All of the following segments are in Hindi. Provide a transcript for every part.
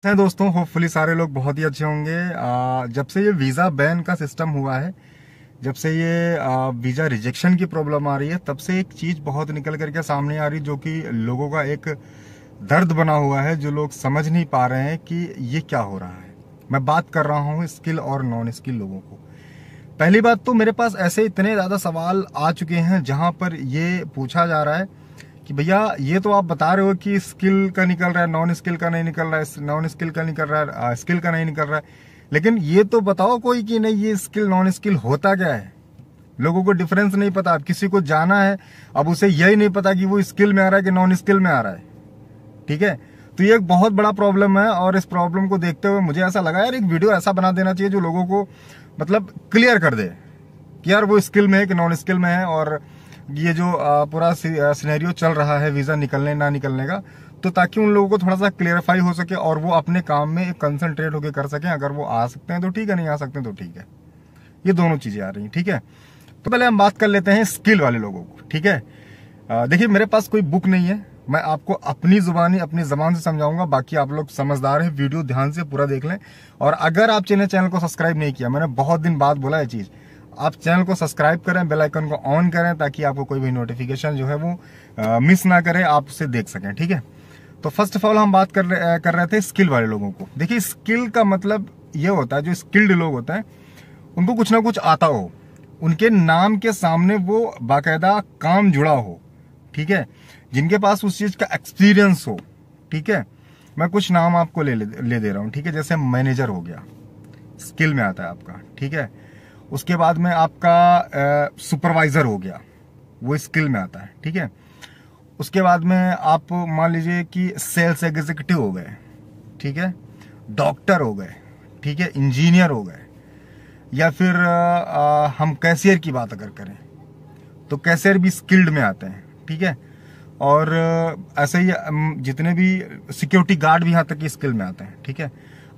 है दोस्तों, होपफुली सारे लोग बहुत ही अच्छे होंगे। जब से ये वीज़ा बैन का सिस्टम हुआ है, जब से ये वीज़ा रिजेक्शन की प्रॉब्लम आ रही है, तब से एक चीज़ बहुत निकल करके सामने आ रही, जो कि लोगों का एक दर्द बना हुआ है, जो लोग समझ नहीं पा रहे हैं कि ये क्या हो रहा है। मैं बात कर रहा हूँ स्किल और नॉन स्किल लोगों को। पहली बात तो मेरे पास ऐसे इतने ज़्यादा सवाल आ चुके हैं जहाँ पर ये पूछा जा रहा है कि भैया ये तो आप बता रहे हो कि स्किल का निकल रहा है, नॉन स्किल का नहीं निकल रहा है, नॉन स्किल का निकल रहा है, स्किल का नहीं निकल रहा है, लेकिन ये तो बताओ कोई कि नहीं ये स्किल नॉन स्किल होता क्या है। लोगों को डिफरेंस नहीं पता। अब किसी को जाना है, अब उसे यही नहीं पता कि वो स्किल में आ रहा है कि नॉन स्किल में आ रहा है। ठीक है, तो ये एक बहुत बड़ा प्रॉब्लम है, और इस प्रॉब्लम को देखते हुए मुझे ऐसा लगा यार एक वीडियो ऐसा बना देना चाहिए जो लोगों को मतलब क्लियर कर दे कि यार वो स्किल में है कि नॉन स्किल में है, और ये जो पूरा सिनेरियो चल रहा है वीज़ा निकलने ना निकलने का, तो ताकि उन लोगों को थोड़ा सा क्लियरफाई हो सके और वो अपने काम में कंसंट्रेट होकर कर सकें। अगर वो आ सकते हैं तो ठीक है, नहीं आ सकते हैं तो ठीक है। ये दोनों चीज़ें आ रही हैं। ठीक है, तो पहले हम बात कर लेते हैं स्किल वाले लोगों को। ठीक है, देखिए मेरे पास कोई बुक नहीं है, मैं आपको अपनी जुबानी अपनी जबान से समझाऊंगा। बाकी आप लोग समझदार हैं, वीडियो ध्यान से पूरा देख लें। और अगर आप चैनल को सब्सक्राइब नहीं किया, मैंने बहुत दिन बाद बोला ये चीज़, आप चैनल को सब्सक्राइब करें, बेल आइकन को ऑन करें, ताकि आपको कोई भी नोटिफिकेशन जो है वो मिस ना करे, आप उसे देख सकें। ठीक है, तो फर्स्ट ऑफ ऑल हम बात कर रहे थे स्किल वाले लोगों को। देखिए स्किल का मतलब ये होता है, जो स्किल्ड लोग होते हैं उनको कुछ ना कुछ आता हो, उनके नाम के सामने वो बाकायदा काम जुड़ा हो। ठीक है, जिनके पास उस चीज का एक्सपीरियंस हो। ठीक है, मैं कुछ नाम आपको ले दे रहा हूँ। ठीक है, जैसे मैनेजर हो गया, स्किल में आता है आपका। ठीक है, उसके बाद में आपका सुपरवाइजर हो गया, वो स्किल में आता है। ठीक है, उसके बाद में आप मान लीजिए कि सेल्स एग्जीक्यूटिव हो गए। ठीक है, डॉक्टर हो गए। ठीक है, इंजीनियर हो गए, या फिर हम कैशियर की बात अगर करें तो कैशियर भी स्किल्ड में आते हैं। ठीक है, और ऐसे ही जितने भी सिक्योरिटी गार्ड भी यहाँ तक की स्किल में आते हैं। ठीक है,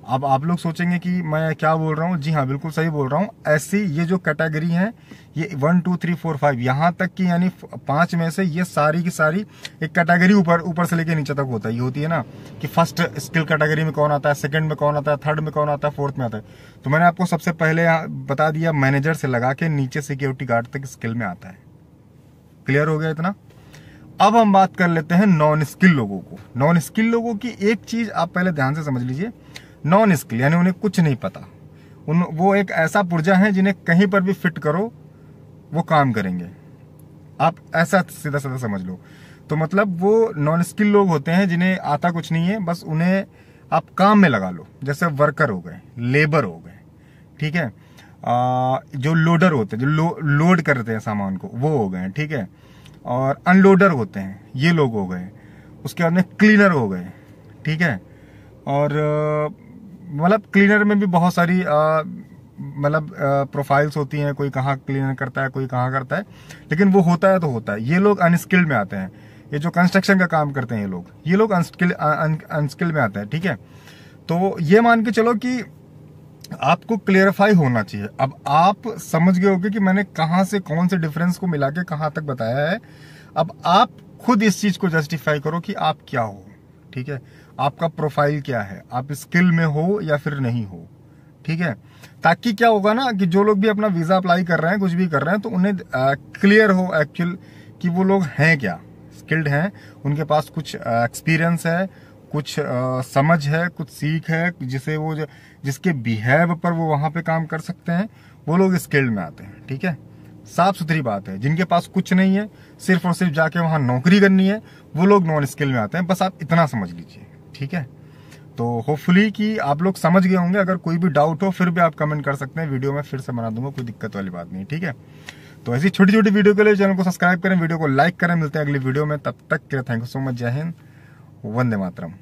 अब आप लोग सोचेंगे कि मैं क्या बोल रहा हूँ। जी हाँ, बिल्कुल सही बोल रहा हूँ। ऐसी ये जो कैटेगरी है, ये 1 2 3 4 5 यहाँ तक की, यानी 5 में से ये सारी की सारी एक कैटेगरी ऊपर से लेके नीचे तक होती है ना, कि फर्स्ट स्किल कैटेगरी में कौन आता है, सेकंड में कौन आता है, थर्ड में कौन आता है, फोर्थ में आता है। तो मैंने आपको सबसे पहले बता दिया, मैनेजर से लगा के नीचे सिक्योरिटी गार्ड तक स्किल में आता है। क्लियर हो गया इतना। अब हम बात कर लेते हैं नॉन स्किल लोगों को। नॉन स्किल लोगों की एक चीज आप पहले ध्यान से समझ लीजिए। नॉन स्किल यानी उन्हें कुछ नहीं पता। वो एक ऐसा पुर्जा है जिन्हें कहीं पर भी फिट करो वो काम करेंगे। आप ऐसा सीधा सीधा समझ लो। तो मतलब वो नॉन स्किल लोग होते हैं जिन्हें आता कुछ नहीं है, बस उन्हें आप काम में लगा लो। जैसे वर्कर हो गए, लेबर हो गए। ठीक है, जो लोडर होते हैं, जो लोड करते हैं सामान को, वो हो गए। ठीक है, और अनलोडर होते हैं, ये लोग हो गए। उसके बाद में क्लीनर हो गए। ठीक है, और मतलब क्लीनर में भी बहुत सारी मतलब प्रोफाइल्स होती हैं, कोई कहाँ क्लीनर करता है, कोई कहाँ करता है, लेकिन वो होता है तो होता है। ये लोग अनस्किल्ड में आते हैं। ये जो कंस्ट्रक्शन का काम करते हैं ये लोग अनस्किल्ड में आते हैं। ठीक है, तो ये मान के चलो कि आपको क्लियरफाई होना चाहिए। अब आप समझ गए होंगे कि मैंने कहां से कौन से डिफरेंस को मिला के कहां तक बताया है। अब आप खुद इस चीज को जस्टिफाई करो कि आप क्या हो। ठीक है, आपका प्रोफाइल क्या है, आप स्किल में हो या फिर नहीं हो। ठीक है, ताकि क्या होगा ना कि जो लोग भी अपना वीजा अप्लाई कर रहे हैं, कुछ भी कर रहे हैं, तो उन्हें क्लियर हो एक्चुअल कि वो लोग हैं क्या, स्किल्ड हैं, उनके पास कुछ एक्सपीरियंस है, कुछ समझ है, कुछ सीख है, जिसके बिहेव पर वो वहां पे काम कर सकते हैं, वो लोग स्किल्ड में आते हैं। ठीक है, साफ सुथरी बात है। जिनके पास कुछ नहीं है, सिर्फ और सिर्फ जाके वहां नौकरी करनी है, वो लोग नॉन स्किल में आते हैं। बस आप इतना समझ लीजिए। ठीक है, तो होपफुली कि आप लोग समझ गए होंगे। अगर कोई भी डाउट हो फिर भी आप कमेंट कर सकते हैं, वीडियो में फिर से बना दूंगा, कोई दिक्कत वाली बात नहीं। ठीक है, तो ऐसी छोटी छोटी वीडियो के लिए चैनल को सब्सक्राइब करें, वीडियो को लाइक करें। मिलते हैं अगली वीडियो में, तब तक के लिए थैंक यू सो मच। जय हिंद, वंदे मातरम।